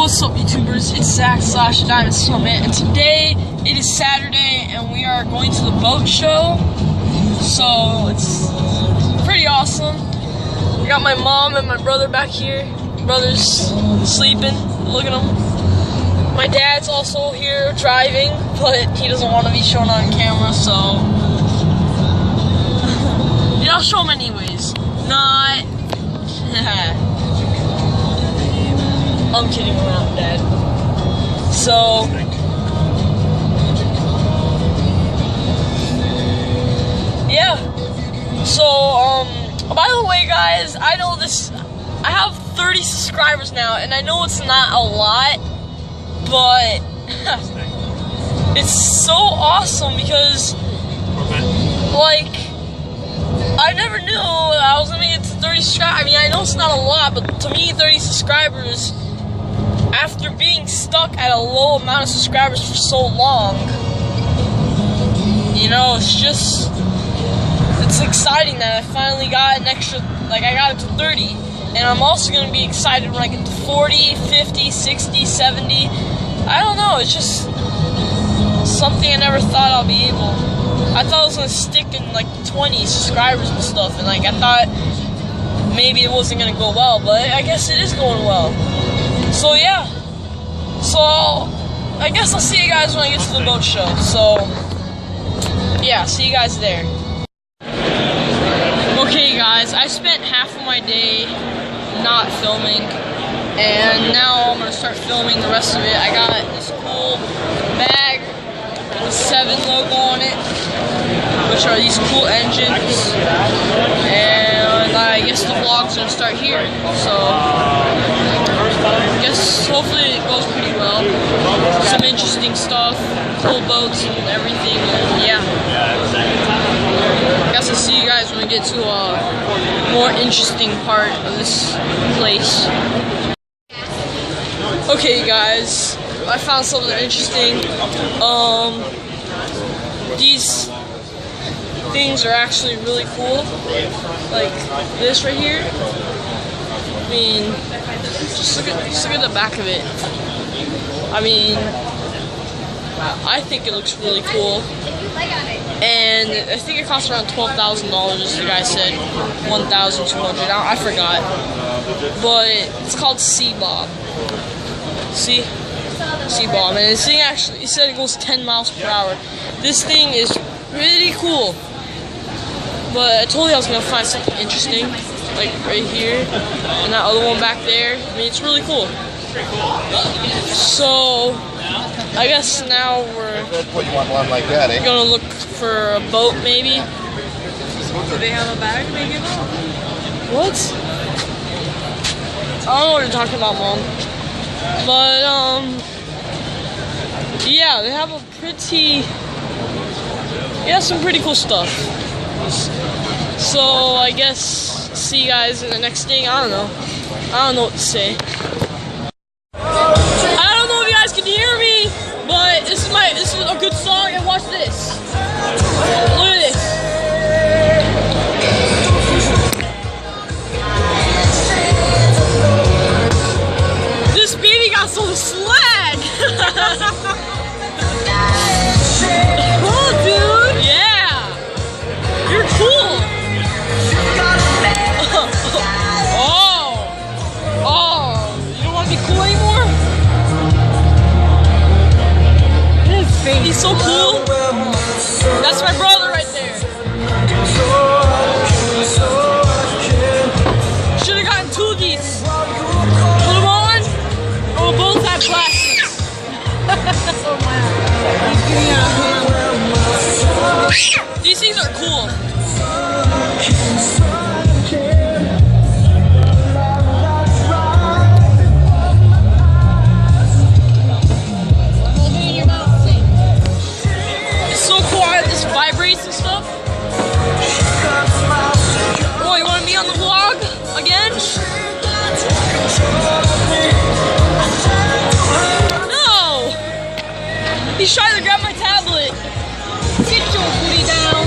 What's up, YouTubers? It's Zach/Diamond, and today it is Saturday, and we are going to the boat show. So it's pretty awesome. I got my mom and my brother back here. Brother's sleeping. Look at him. My dad's also here driving, but he doesn't want to be shown on camera, so yeah, I'll show him anyways. Not. I'm kidding around, Dad. So, yeah. So, by the way, guys, I know this. I have 30 subscribers now, and I know it's not a lot, but it's so awesome because, like, I never knew I was gonna get to 30 subscribers. I mean, I know it's not a lot, but to me, 30 subscribers, after being stuck at a low amount of subscribers for so long, you know, it's exciting that I finally got an extra, like, I got it to 30, and I'm also going to be excited when I get to 40, 50, 60, 70, I don't know, it's just something I never thought I'll be able. I thought I was going to stick in, like, 20 subscribers and stuff, and, like, I thought maybe it wasn't going to go well, but I guess it is going well. So yeah, so I guess I'll see you guys when I get to the boat show. So yeah, see you guys there. Okay guys, I spent half of my day not filming, and now I'm gonna start filming the rest of it. I got this cool bag with the 7 logo on it, which are these cool engines, and I guess the vlog's gonna start here. So I guess hopefully it goes pretty well. Some interesting stuff, cool boats and everything, and yeah. I guess I'll see you guys when we get to a more interesting part of this place. Okay guys, I found something interesting. These things are actually really cool. Like this right here. I mean, just look at the back of it. I mean, I think it looks really cool, and I think it costs around $12,000. The guy said $1,200. I forgot, but it's called Sea Bomb. See, Sea Bomb, and this thing actually, he said it goes 10 miles per hour. This thing is really cool, but I told you I was gonna find something interesting. Like right here, and that other one back there. I mean, it's really cool. So, I guess now we're gonna look for a boat, maybe. Do they have a bag, maybe? What? I don't know what you're talking about, Mom. But, yeah, they have a some pretty cool stuff. So, I guess see you guys in the next thing. I don't know what to say. I don't know if you guys can hear me, but this is a good song, and watch this. Look at this. This baby got some swag. Cool, dude. Yeah. You're cool. He's so cool. That's my brother right there. Should have gotten 2 of these. Put them on, or we'll both have glasses. These things are cool. Vibrates and stuff. Oh, you want to be on the vlog again? No! He's trying to grab my tablet. Get your booty down.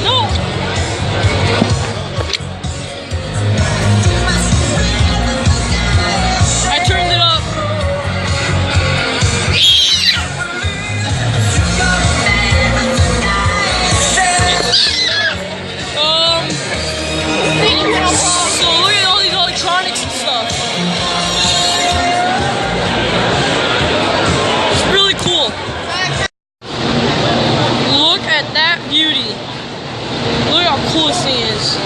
No! I turned it up. how cool this thing is.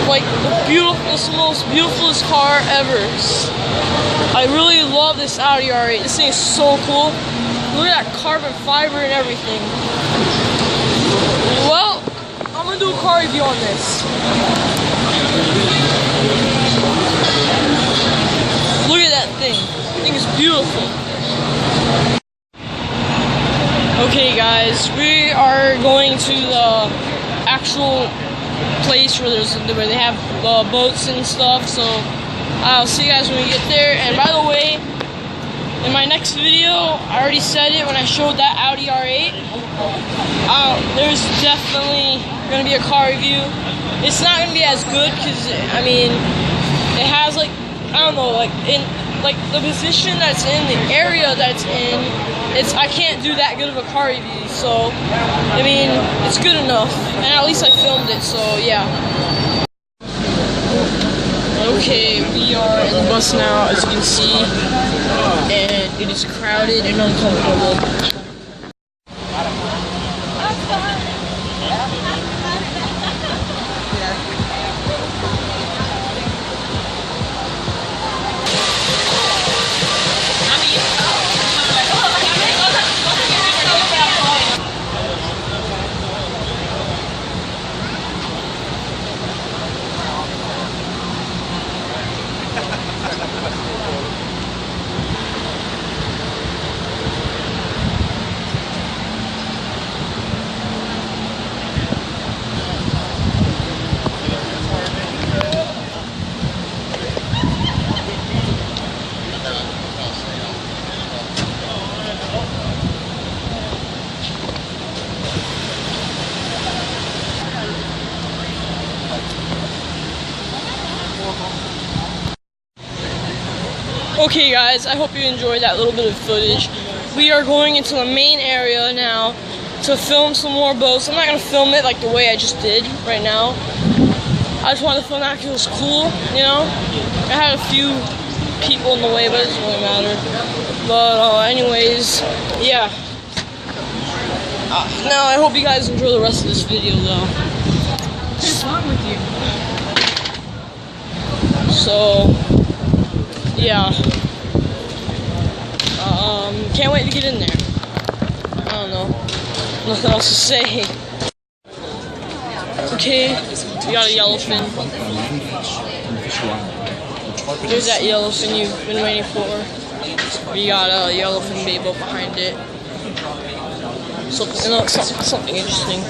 Like the most beautifulest car ever. I really love this Audi R8. This thing is so cool. Look at that carbon fiber and everything. Well, I'm gonna do a car review on this. Look at that thing. The thing is beautiful. Okay guys, we are going to the actual place where they have boats and stuff, so I'll see you guys when we get there. And by the way, in my next video, I already said it when I showed that Audi R8, there's definitely going to be a car review. It's not going to be as good because, I mean, it has like, I don't know, like in like the position that's in, the area that's in, I can't do that good of a car review, so I mean, it's good enough, and at least I filmed it, so yeah. Okay, we are in the bus now, as you can see, and it is crowded and uncomfortable. Okay guys, I hope you enjoyed that little bit of footage. We are going into the main area now to film some more boats. I'm not going to film it like the way I just did right now. I just wanted to film that because it was cool, you know? I had a few people in the way, but it doesn't really matter. But anyways, yeah. Now I hope you guys enjoy the rest of this video though. What's wrong with you? So, yeah. Can't wait to get in there. I don't know. Nothing else to say. Okay, we got a yellowfin. There's that yellowfin you've been waiting for. We got a yellowfin baby behind it. Something interesting.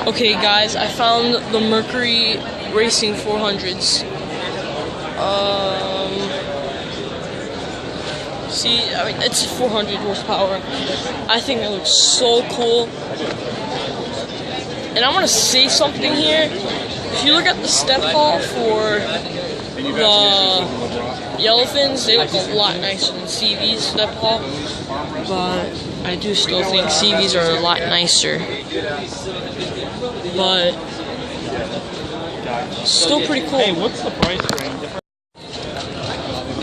Okay guys, I found the Mercury Racing 400s. See, I mean, it's 400 horsepower. I think it looks so cool. And I want to say something here. If you look at the step haul for the yellowfins, they look a lot nicer than CV's step haul. But I do still think CV's are a lot nicer. But still pretty cool. Hey, what's the price range?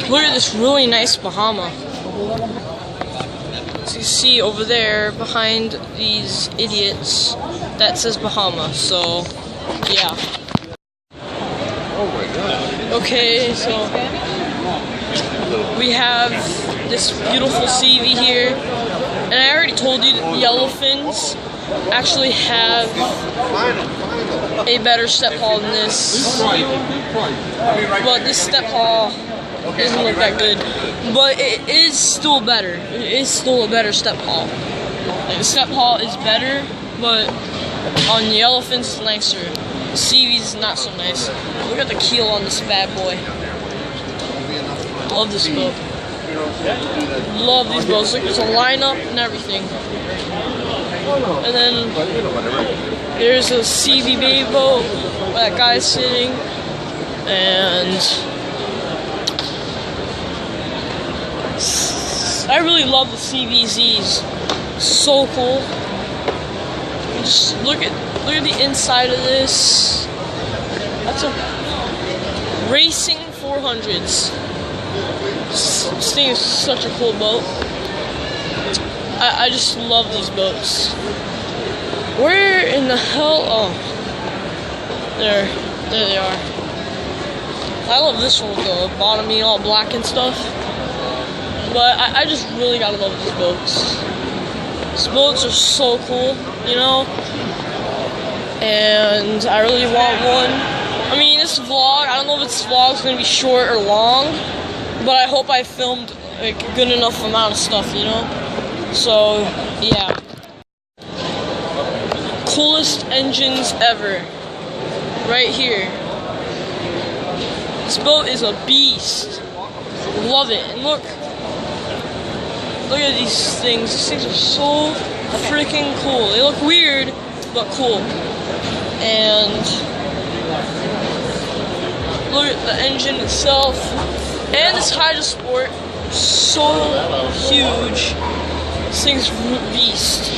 Look at this really nice Bahama. So you see over there behind these idiots that says Bahama. So yeah. Oh my god. Okay, so we have this beautiful CV here, and I already told you that the yellowfins actually have a better step haul than this. But this step haul doesn't look that good, but it is still better. It is still a better step haul. Like, the step haul is better, but on the yellowfins it's nicer. The CV's not so nice. Look at the keel on this bad boy. Love this boat. Love these boats. Look, there's a lineup and everything. And then there's a CV baby boat where that guy's sitting, and I really love the CVZs. So cool. And just look at the inside of this. That's a Racing 400s. This thing is such a cool boat. I just love these boats. Where Where in the hell? Oh, there they are. I love this one with the bottom being all black and stuff. But I just really gotta love these boats. These boats are so cool, you know? And I really want one. I mean, this vlog, I don't know if this vlog's gonna be short or long, but I hope I filmed like a good enough amount of stuff, you know? So, yeah. Coolest engines ever. Right here. This boat is a beast. Love it. And look at these things. These things are so freaking cool. They look weird, but cool. And look at the engine itself. And this Hydrosport, so huge. This thing's a beast.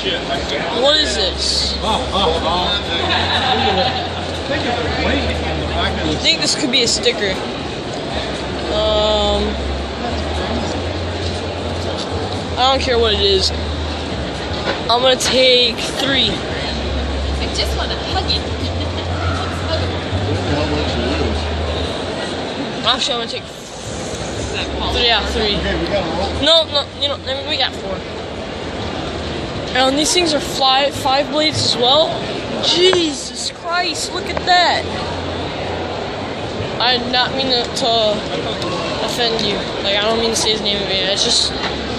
What is this? I think this could be a sticker. I don't care what it is. I'm gonna take 3. I just want to hug it. Actually, I'm gonna take 3. Yeah, 3. No, you know, we got 4. And these things are 5 blades as well. Jesus Christ, look at that. I did not mean to offend you. Like, I don't mean to say his name again. It's just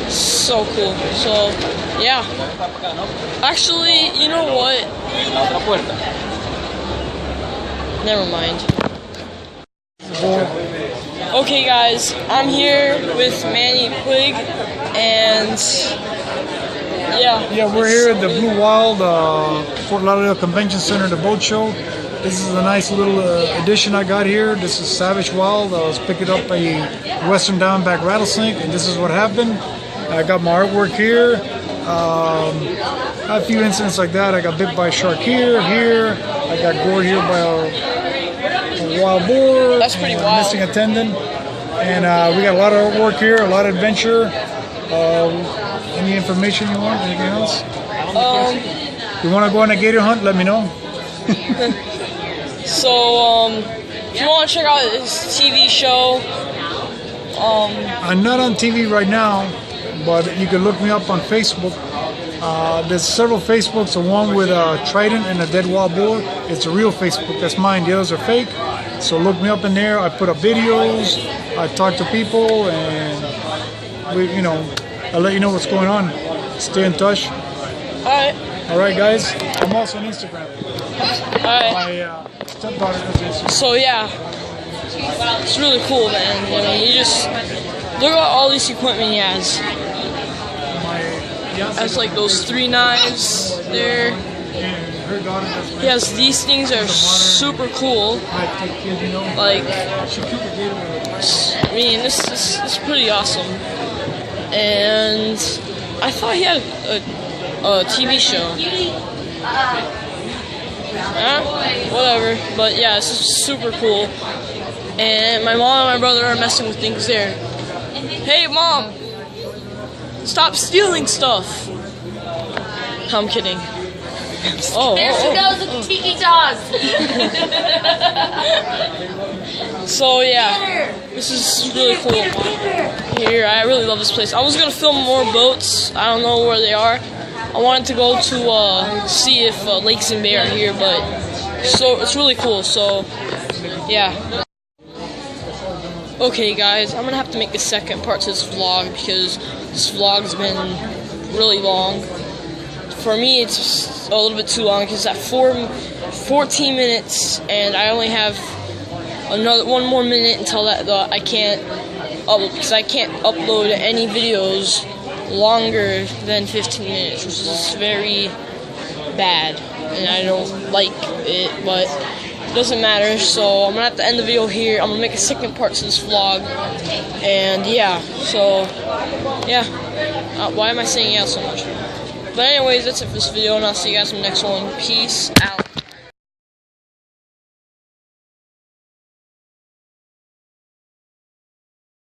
so cool. So, yeah. Actually, you know what? Never mind. Okay, guys, I'm here with Manny Puig, and yeah, we're here at the Blue Wild, Fort Lauderdale Convention Center, the boat show. This is a nice little addition I got here. This is Savage Wild. I was picking up a Western Diamondback rattlesnake, and this is what happened. I got my artwork here. I had a few incidents like that. I got bit by a shark here. I got gored here by a wild boar. That's pretty wild. Missing a tendon. And we got a lot of artwork here, a lot of adventure. Any information you want? Anything else? You want to go on a gator hunt? Let me know. So, if you want to check out this TV show, I'm not on TV right now, but you can look me up on Facebook. There's several Facebooks. The one with Trident and a dead wild boar. It's a real Facebook. That's mine. The others are fake. So look me up in there. I put up videos. I talk to people, and I'll let you know what's going on. Stay in touch. All right, guys. I'm also on Instagram. My stepdaughter does Instagram. So yeah, it's really cool, man. I mean, you just look at all this equipment he has. Has like those 3 knives there. He has these things that are super cool. Like, I mean, this is pretty awesome. And I thought he had a TV show. Whatever. But yeah, this is super cool. And my mom and my brother are messing with things there. Hey, Mom! Stop stealing stuff! I'm kidding. There she goes with the tiki toss. So yeah, this is really cool. Here, I really love this place. I was gonna film more boats. I don't know where they are. I wanted to go to see if Lakes and Bay are here, but so it's really cool. So yeah. Okay, guys, I'm gonna have to make a second part to this vlog because this vlog's been really long. For me, it's a little bit too long because it's at 14 minutes, and I only have one more minute until I can't upload, because I can't upload any videos longer than 15 minutes, which is very bad, and I don't like it, but it doesn't matter. So I'm gonna have to end the video here. I'm gonna make a second part to this vlog, and yeah. So yeah. Why am I saying yeah so much? But anyways, that's it for this video, and I'll see you guys in the next one. Peace out.